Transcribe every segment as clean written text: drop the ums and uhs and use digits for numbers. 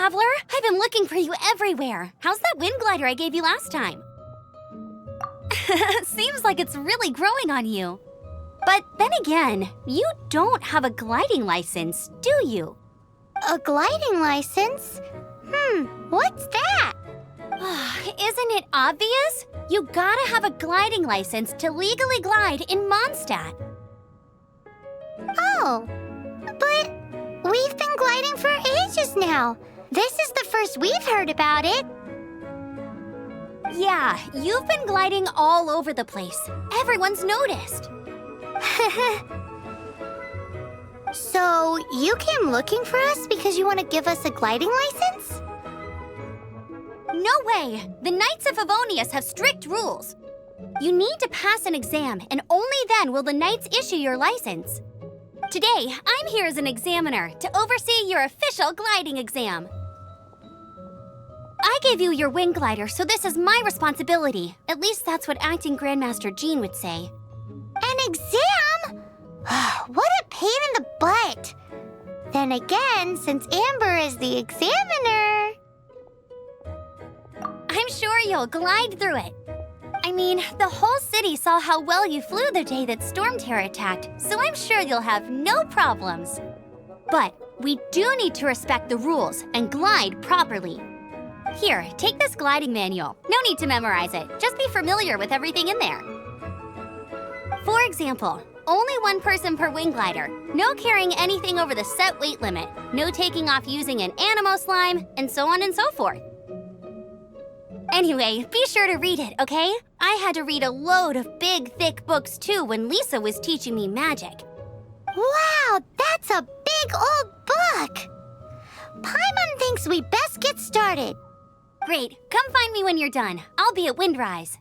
traveler! I've been looking for you everywhere. How's that wind glider I gave you last time? Seems like it's really growing on you. But then again, you don't have a gliding license, do you? A gliding license? What's that? Isn't it obvious? You gotta have a gliding license to legally glide in Mondstadt. Oh, but we've been gliding for ages now. This is the first we've heard about it. Yeah, you've been gliding all over the place. Everyone's noticed. So, you came looking for us because you want to give us a gliding license? No way! The Knights of Favonius have strict rules. You need to pass an exam, and only then will the Knights issue your license. Today, I'm here as an examiner to oversee your official gliding exam. I gave you your wing glider, so this is my responsibility. At least that's what Acting Grandmaster Jean would say. An exam? What a pain in the butt. Then again, since Amber is the examiner... I'm sure you'll glide through it. I mean, the whole city saw how well you flew the day that Storm Terror attacked, so I'm sure you'll have no problems. But we do need to respect the rules and glide properly. Here, take this gliding manual. No need to memorize it. Just be familiar with everything in there. For example, only one person per wing glider, no carrying anything over the set weight limit, no taking off using an animo slime, and so on and so forth. Anyway, be sure to read it, okay? I had to read a load of big, thick books too when Lisa was teaching me magic. Wow, that's a big old book! Paimon thinks we best get started. Great, come find me when you're done. I'll be at Windrise.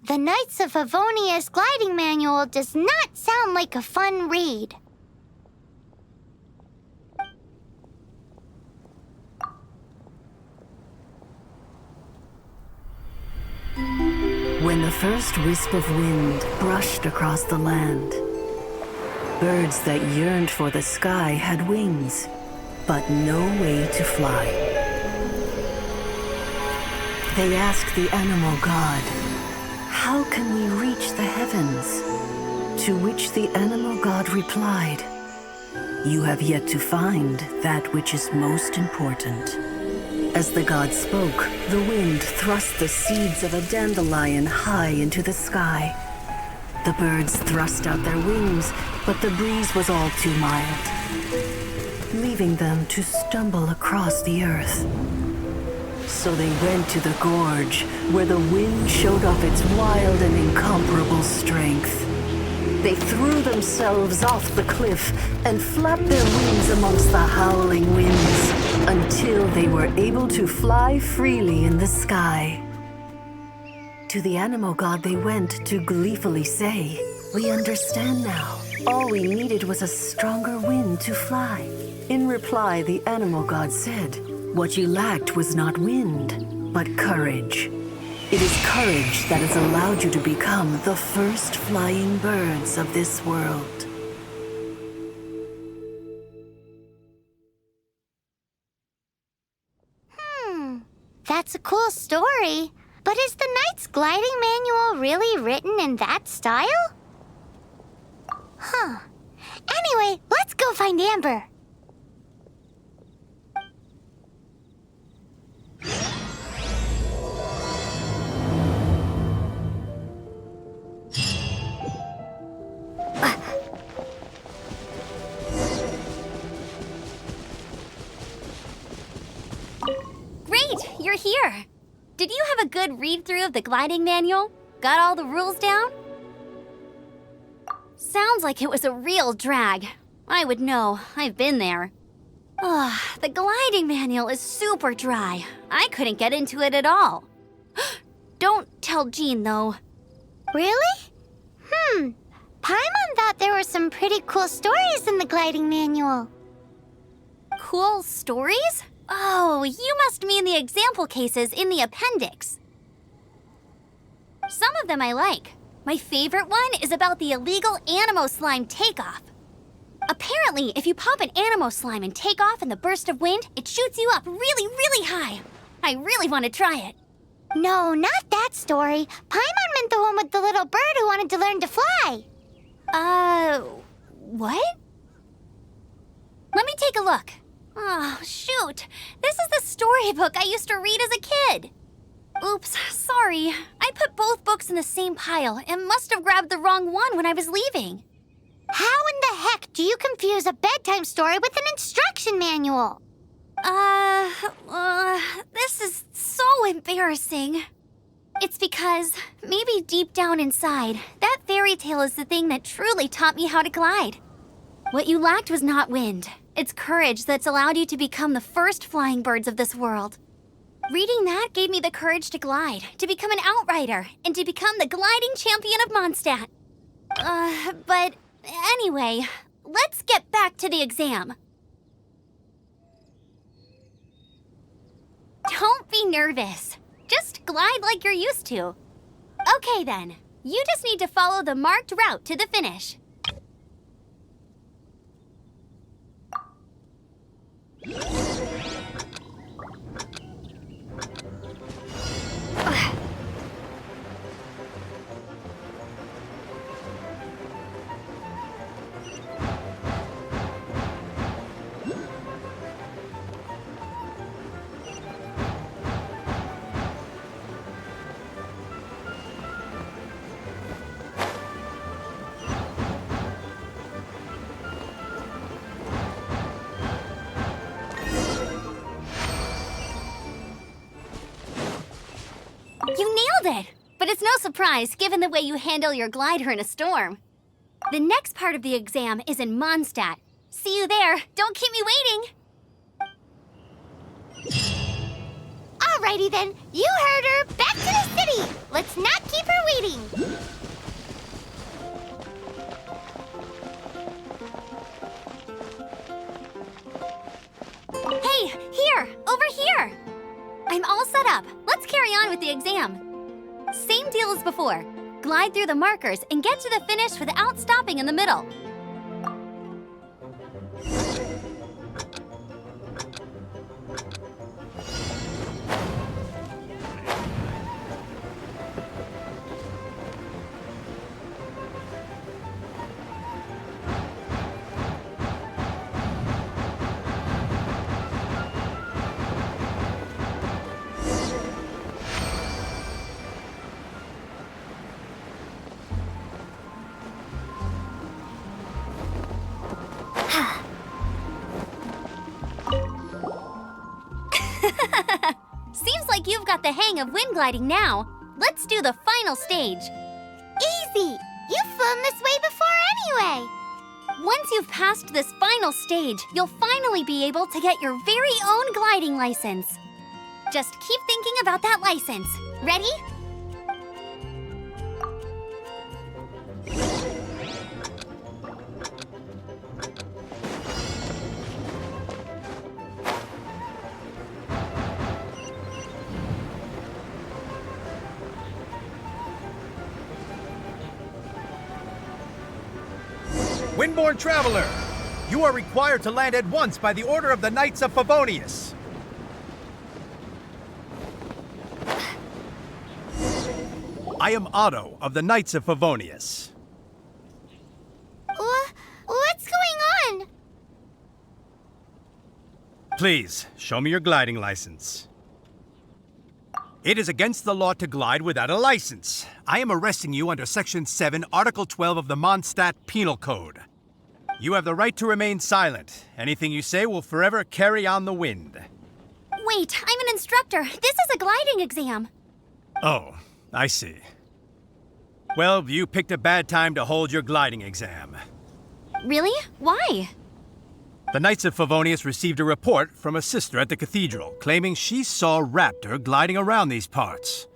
The Knights of Favonius gliding manual does not sound like a fun read. When the first wisp of wind brushed across the land, birds that yearned for the sky had wings, but no way to fly. They asked the animal god, "How can we reach the heavens?" To which the animal god replied, "You have yet to find that which is most important." As the god spoke, the wind thrust the seeds of a dandelion high into the sky. The birds thrust out their wings, but the breeze was all too mild, leaving them to stumble across the earth. So they went to the gorge, where the wind showed off its wild and incomparable strength. They threw themselves off the cliff and flapped their wings amongst the howling winds until they were able to fly freely in the sky. To the animal god they went to gleefully say, "We understand now. All we needed was a stronger wind to fly." In reply, the animal god said, "What you lacked was not wind, but courage. It is courage that has allowed you to become the first flying birds of this world." That's a cool story. But is the Knight's gliding manual really written in that style? Anyway, let's go find Amber. Great, you're here. Did you have a good read-through of the gliding manual? Got all the rules down? Sounds like it was a real drag. I would know. I've been there. The gliding manual is super dry. I couldn't get into it at all. Don't tell Jean, though. Really? Paimon thought there were some pretty cool stories in the gliding manual. Cool stories? Oh, you must mean the example cases in the appendix. Some of them I like. My favorite one is about the illegal animo slime takeoff. Apparently, if you pop an animo slime and take off in the burst of wind, it shoots you up really, really high. I really want to try it. No, not that story. Paimon meant the one with the little bird who wanted to learn to fly. What? Let me take a look. Oh, shoot. This is the storybook I used to read as a kid. Oops, sorry. I put both books in the same pile and must have grabbed the wrong one when I was leaving. How in the heck do you confuse a bedtime story with an instruction manual? This is so embarrassing. It's because, maybe deep down inside, that fairy tale is the thing that truly taught me how to glide. What you lacked was not wind. It's courage that's allowed you to become the first flying birds of this world. Reading that gave me the courage to glide, to become an outrider, and to become the gliding champion of Mondstadt. But anyway, let's get back to the exam. Don't be nervous. Just glide like you're used to. Okay then, you just need to follow the marked route to the finish. You nailed it! But it's no surprise, given the way you handle your glider in a storm. The next part of the exam is in Mondstadt. See you there. Don't keep me waiting. Alrighty then, you heard her. Back to the city. Let's not keep her waiting. Hey, here! Over here! I'm all set up. Let's carry on with the exam. Same deal as before. Glide through the markers and get to the finish without stopping in the middle. Seems like you've got the hang of wind gliding now. Let's do the final stage. Easy. You've flown this way before anyway. Once you've passed this final stage, you'll finally be able to get your very own gliding license. Just keep thinking about that license. Ready? Windborne Traveler, you are required to land at once by the order of the Knights of Favonius. I am Otto of the Knights of Favonius. What's going on? Please, show me your gliding license. It is against the law to glide without a license. I am arresting you under Section 7, Article 12 of the Mondstadt Penal Code. You have the right to remain silent. Anything you say will forever carry on the wind. Wait, I'm an instructor. This is a gliding exam. Oh, I see. Well, you picked a bad time to hold your gliding exam. Really? Why? The Knights of Favonius received a report from a sister at the cathedral claiming she saw Raptor gliding around these parts.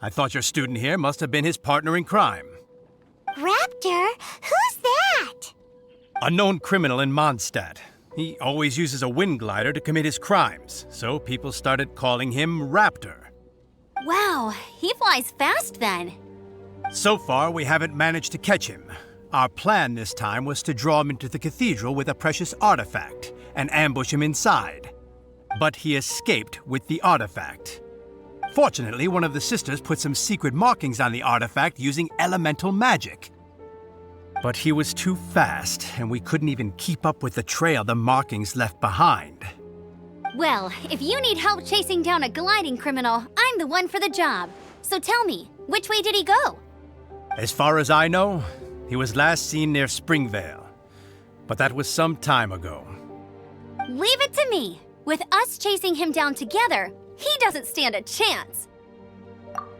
I thought your student here must have been his partner in crime. Raptor? Who's that? A known criminal in Mondstadt. He always uses a wind glider to commit his crimes, so people started calling him Raptor. Wow, he flies fast then. So far, we haven't managed to catch him. Our plan this time was to draw him into the cathedral with a precious artifact and ambush him inside. But he escaped with the artifact. Fortunately, one of the sisters put some secret markings on the artifact using elemental magic. But he was too fast, and we couldn't even keep up with the trail the markings left behind. Well, if you need help chasing down a gliding criminal, I'm the one for the job. So tell me, which way did he go? As far as I know, he was last seen near Springvale. But that was some time ago. Leave it to me. With us chasing him down together, he doesn't stand a chance.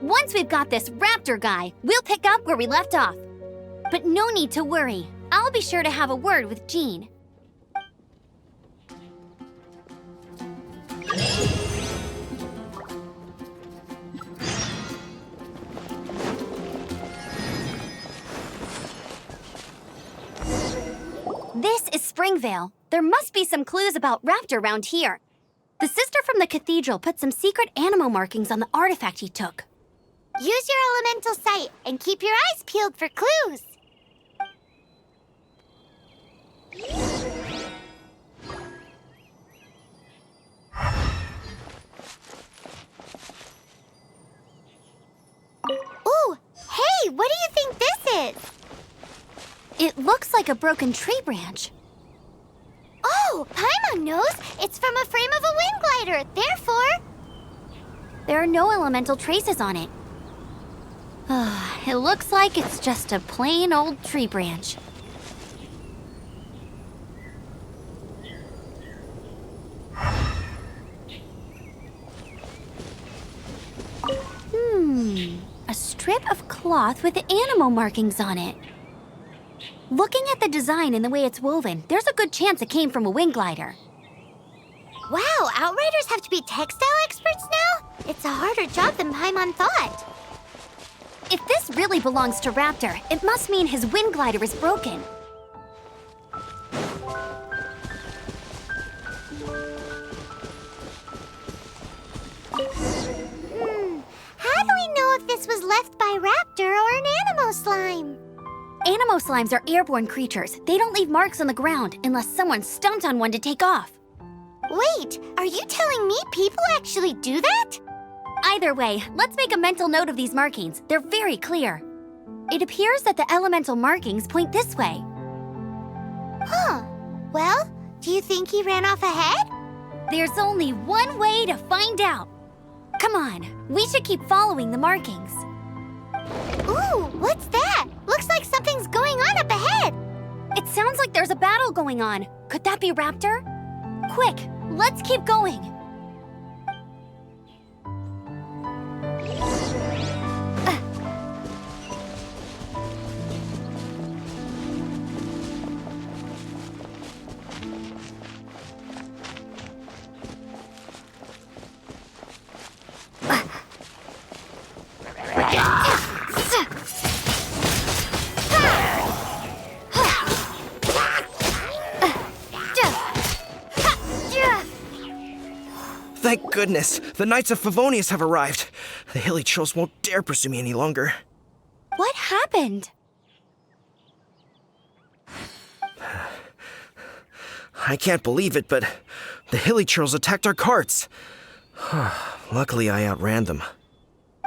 Once we've got this Raptor guy, we'll pick up where we left off. But no need to worry. I'll be sure to have a word with Jean. This is Springvale. There must be some clues about Raptor around here. The sister from the cathedral put some secret animal markings on the artifact he took. Use your elemental sight and keep your eyes peeled for clues. Ooh, hey, what do you think this is? It looks like a broken tree branch. Oh, Paimon knows. It's from a frame of a wind glider. Therefore, There are no elemental traces on it. It looks like it's just a plain old tree branch. A strip of cloth with animal markings on it. Looking at the design and the way it's woven, there's a good chance it came from a wing glider. wow, Outriders have to be textile experts now? It's a harder job than Paimon thought. If this really belongs to Raptor, it must mean his wind glider is broken. How do we know if this was left by Raptor or an animal slime? Animo slimes are airborne creatures. They don't leave marks on the ground unless someone stomped on one to take off. Wait, are you telling me people actually do that? Either way, let's make a mental note of these markings. They're very clear. It appears that the elemental markings point this way. Huh. Well, do you think he ran off ahead? There's only one way to find out. Come on, we should keep following the markings. Ooh, what's that? Looks like something's going on up ahead. It sounds like there's a battle going on. Could that be Raptor? Quick, let's keep going. Thank goodness, the Knights of Favonius have arrived. The hilly trolls won't dare pursue me any longer. What happened? I can't believe it, but the hilly trolls attacked our carts. Luckily, I outran them.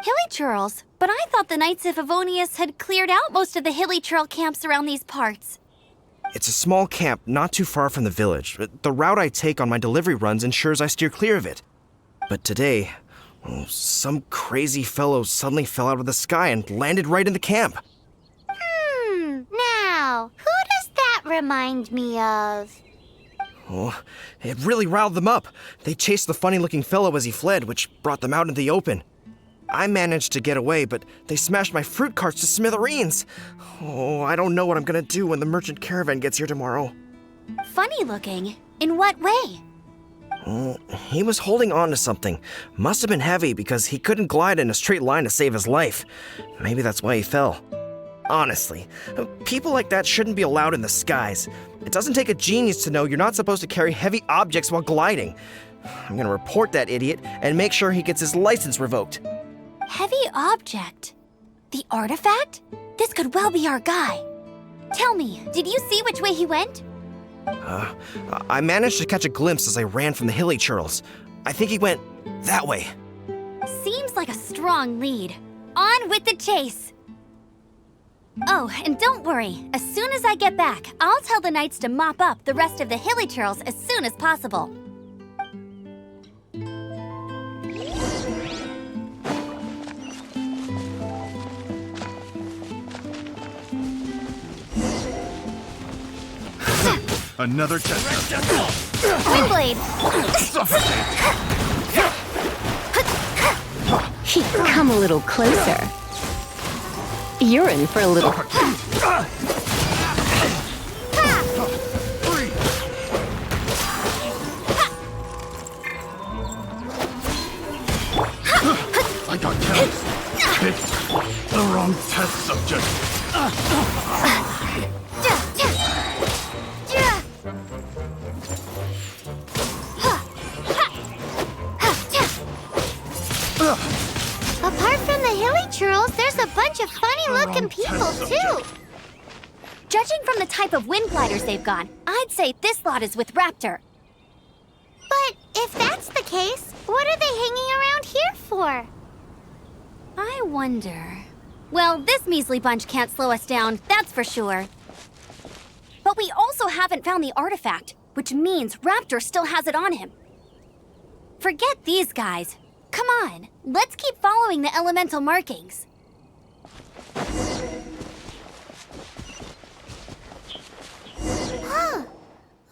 Hilly churls? But I thought the Knights of Favonius had cleared out most of the hilly churl camps around these parts. It's a small camp not too far from the village. The route I take on my delivery runs ensures I steer clear of it. But today, some crazy fellow suddenly fell out of the sky and landed right in the camp. Now, who does that remind me of? Oh, it really riled them up. They chased the funny-looking fellow as he fled, which brought them out into the open. I managed to get away, but they smashed my fruit carts to smithereens. Oh, I don't know what I'm gonna do when the merchant caravan gets here tomorrow. Funny looking? In what way? He was holding on to something. Must have been heavy because he couldn't glide in a straight line to save his life. Maybe that's why he fell. Honestly, people like that shouldn't be allowed in the skies. It doesn't take a genius to know you're not supposed to carry heavy objects while gliding. I'm gonna report that idiot and make sure he gets his license revoked. Heavy object? The artifact? This could well be our guy. Tell me, did you see which way he went? I managed to catch a glimpse as I ran from the hilly churls. I think he went that way. Seems like a strong lead. On with the chase! Oh, and don't worry. As soon as I get back, I'll tell the Knights to mop up the rest of the hilly churls as soon as possible. Another test. Windblade! Suffocate! Come a little closer. You're in for a little... I got careless. Picked the wrong test subject. Apart from the hilly churls, there's a bunch of funny-looking people, too. Judging from the type of wind gliders they've got, I'd say this lot is with Raptor. But if that's the case, what are they hanging around here for? I wonder... Well, this measly bunch can't slow us down, that's for sure. But we also haven't found the artifact, which means Raptor still has it on him. Forget these guys. Come on, let's keep following the elemental markings. Huh.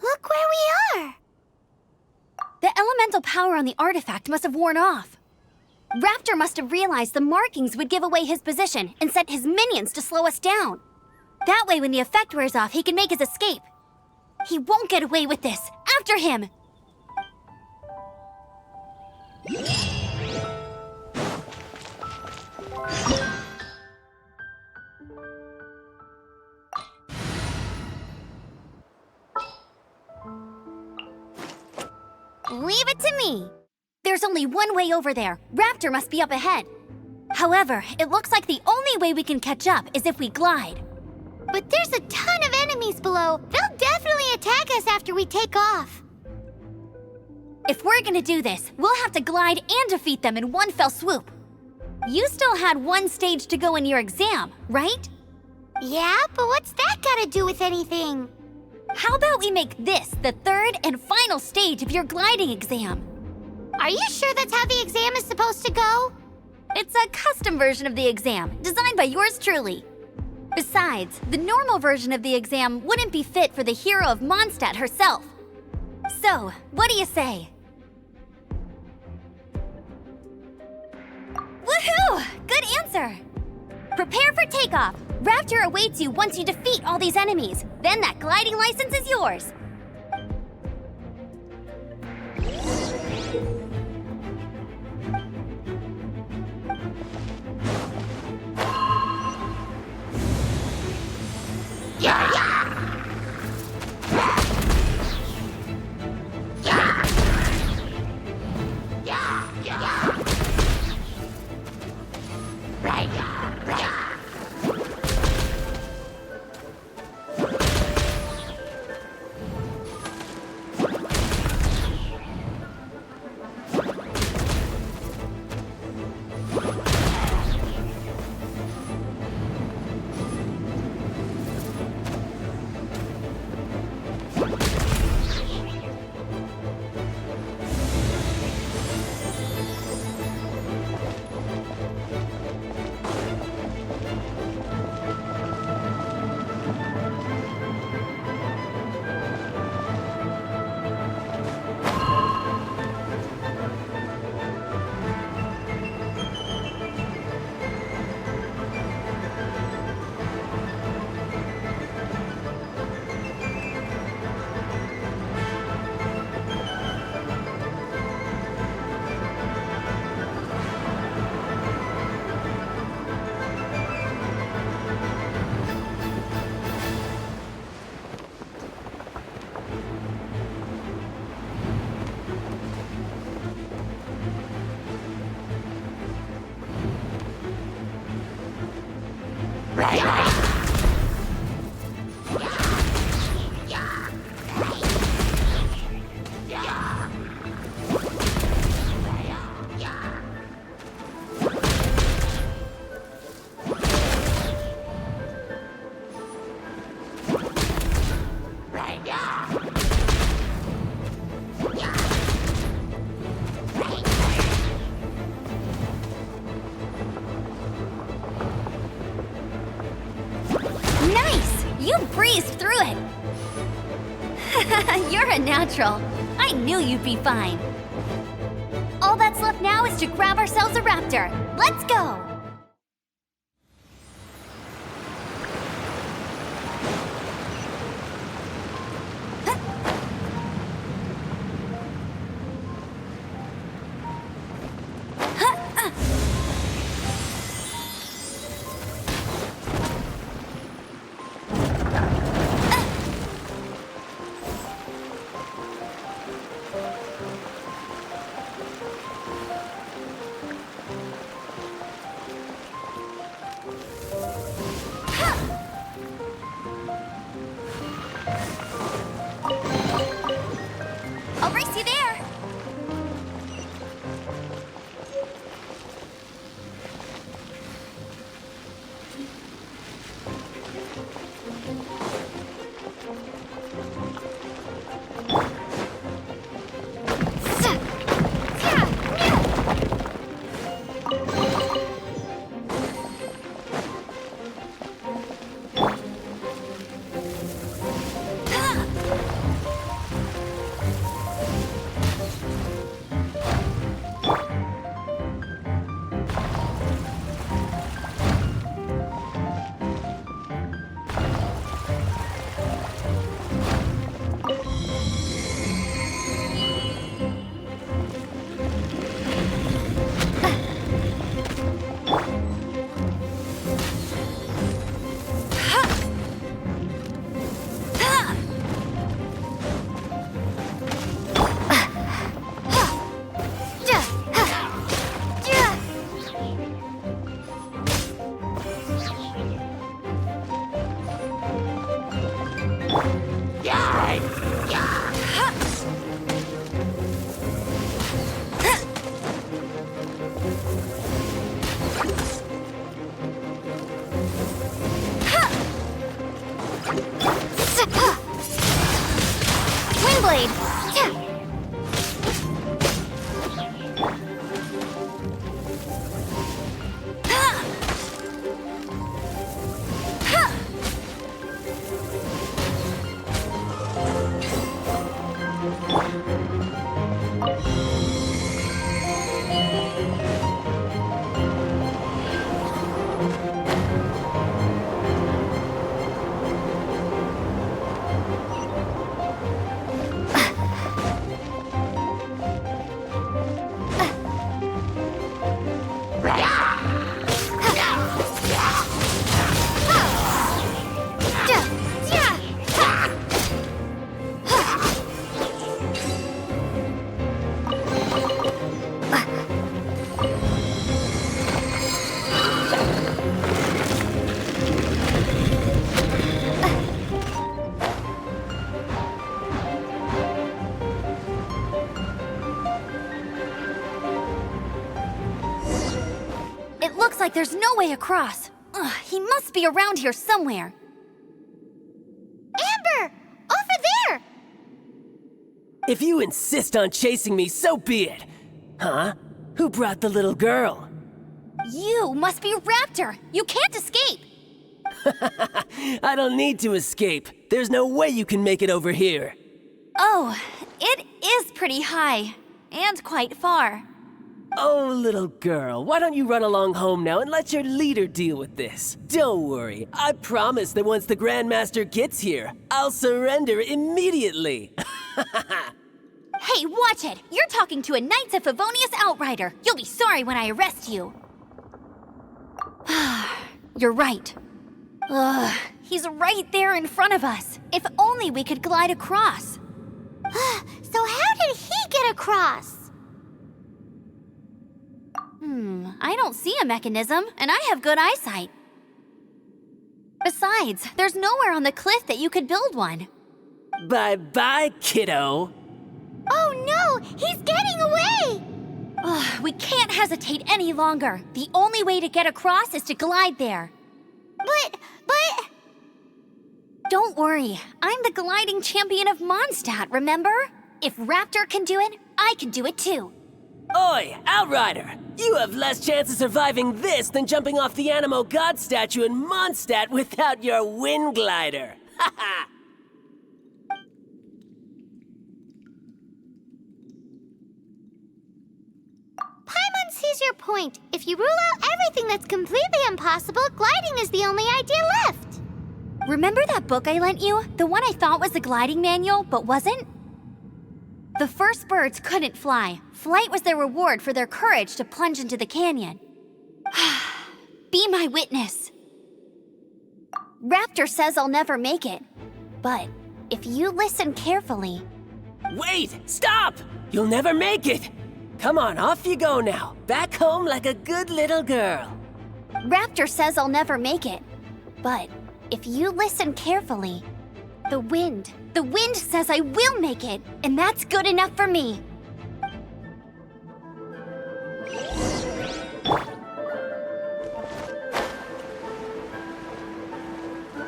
Look where we are. The elemental power on the artifact must have worn off. Raptor must have realized the markings would give away his position and sent his minions to slow us down. That way, when the effect wears off, he can make his escape. He won't get away with this. After him! Leave it to me. There's only one way over there. Raptor must be up ahead. However, it looks like the only way we can catch up is if we glide. But there's a ton of enemies below. They'll definitely attack us after we take off. If we're gonna do this, we'll have to glide and defeat them in one fell swoop. You still had one stage to go in your exam, right? Yeah, but what's that gotta do with anything? How about we make this the third and final stage of your gliding exam? Are you sure that's how the exam is supposed to go? It's a custom version of the exam, designed by yours truly. Besides, the normal version of the exam wouldn't be fit for the hero of Mondstadt herself. So, what do you say? Woohoo! Good answer! Prepare for takeoff. Raptor awaits you once you defeat all these enemies. Then that gliding license is yours. breezed through it. You're a natural. I knew you'd be fine. All that's left now is to grab ourselves a Raptor. Let's go! I'll race you there! Windblade! Like there's no way across. Ugh, he must be around here somewhere. Amber! Over there! If you insist on chasing me, so be it. Huh? Who brought the little girl? You must be Raptor. You can't escape. I don't need to escape. There's no way you can make it over here. Oh, it is pretty high. And quite far. Oh, little girl, why don't you run along home now and let your leader deal with this? Don't worry, I promise that once the Grandmaster gets here, I'll surrender immediately. Hey, watch it! You're talking to a Knights of Favonius Outrider. You'll be sorry when I arrest you. You're right. Ugh, he's right there in front of us. If only we could glide across. So how did he get across? I don't see a mechanism, and I have good eyesight. Besides, there's nowhere on the cliff that you could build one. Bye-bye, kiddo. Oh no, he's getting away! Ugh, we can't hesitate any longer. The only way to get across is to glide there. But... Don't worry, I'm the gliding champion of Mondstadt, remember? If Raptor can do it, I can do it too. Oi, Outrider! You have less chance of surviving this than jumping off the Animo God statue in Mondstadt without your wind glider. Paimon sees your point. If you rule out everything that's completely impossible, gliding is the only idea left. Remember that book I lent you? The one I thought was the gliding manual, but wasn't? The first birds couldn't fly. Flight was their reward for their courage to plunge into the canyon. Be my witness. Raptor says I'll never make it. But if you listen carefully... Wait! Stop! You'll never make it! Come on, off you go now. Back home like a good little girl. Raptor says I'll never make it. But if you listen carefully, the wind says I will make it, and that's good enough for me.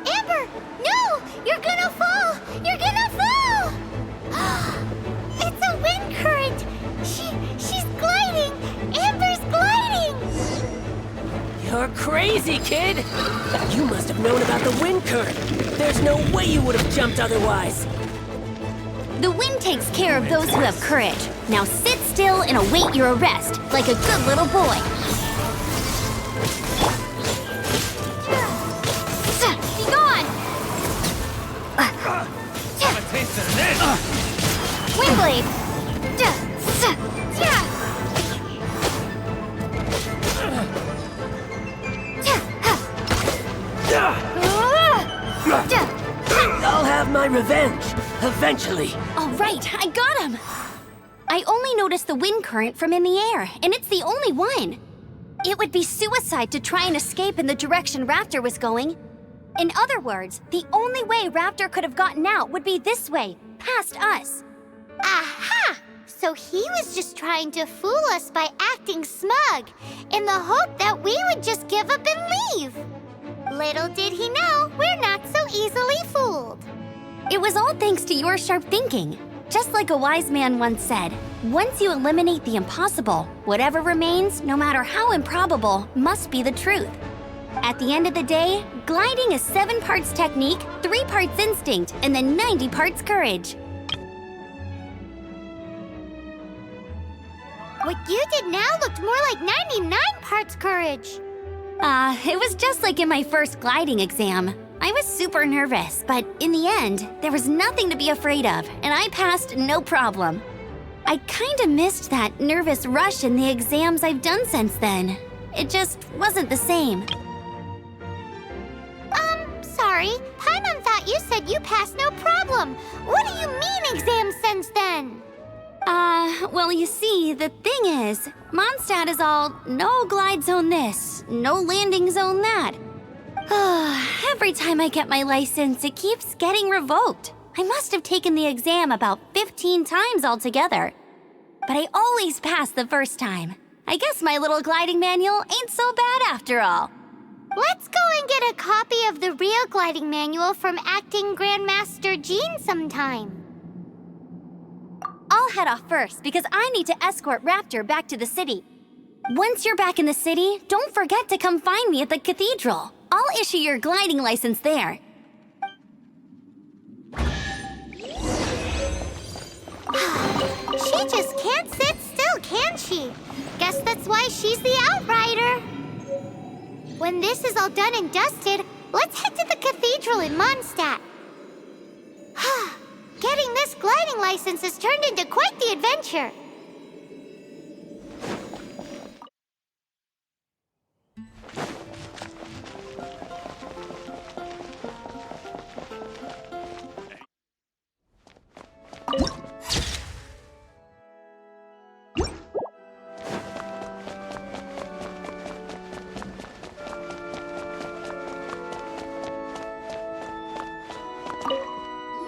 Amber, no! You're gonna fall! You're gonna fall! It's a wind current! She's gliding! Amber's gliding! You're crazy, kid! You must have known about the wind current. There's no way you would have jumped otherwise. The wind takes care of those who have courage. Now sit still and await your arrest, like a good little boy. Be gone! Have a taste of this! Windblade! I'll have my revenge, eventually. All right, I got him! I only noticed the wind current from in the air, and it's the only one. It would be suicide to try and escape in the direction Raptor was going. In other words, the only way Raptor could have gotten out would be this way, past us. Aha! So he was just trying to fool us by acting smug, in the hope that we would just give up and leave. Little did he know, we're not so easily fooled. It was all thanks to your sharp thinking. Just like a wise man once said, once you eliminate the impossible, whatever remains, no matter how improbable, must be the truth. At the end of the day, gliding is 7 parts technique, 3 parts instinct, and then 90 parts courage. What you did now looked more like 99 parts courage. It was just like in my first gliding exam. I was super nervous, but in the end, there was nothing to be afraid of, and I passed no problem. I kinda missed that nervous rush in the exams I've done since then. It just wasn't the same. Sorry. Paimon thought you said you passed no problem. What do you mean exam since then? Well, you see, the thing is, Mondstadt is all no glide zone this, no landing zone that. Every time I get my license, it keeps getting revoked. I must have taken the exam about 15 times altogether. But I always pass the first time. I guess my little gliding manual ain't so bad after all. Let's go and get a copy of the real gliding manual from Acting Grandmaster Jean sometime. I'll head off first because I need to escort Raptor back to the city. Once you're back in the city, don't forget to come find me at the cathedral. I'll issue your gliding license there. She just can't sit still, can she? Guess that's why she's the Outrider. When this is all done and dusted, let's head to the cathedral in Mondstadt. Getting this gliding license has turned into quite the adventure.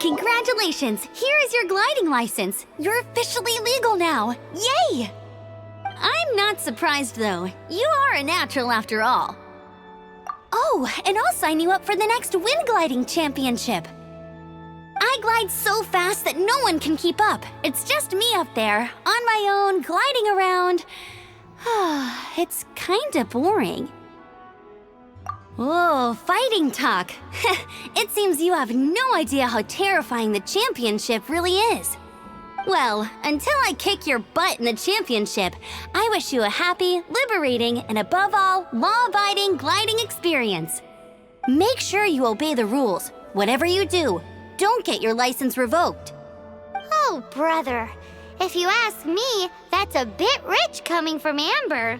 Congratulations! Here is your gliding license. You're officially legal now. Yay! I'm not surprised, though. You are a natural after all. Oh, and I'll sign you up for the next wind gliding championship. I glide so fast that no one can keep up. It's just me up there, on my own, gliding around. It's kinda boring. Oh, fighting talk. It seems you have no idea how terrifying the championship really is. Well, until I kick your butt in the championship, I wish you a happy, liberating, and above all, law-abiding gliding experience. Make sure you obey the rules. Whatever you do, don't get your license revoked. Oh, brother. If you ask me, that's a bit rich coming from Amber.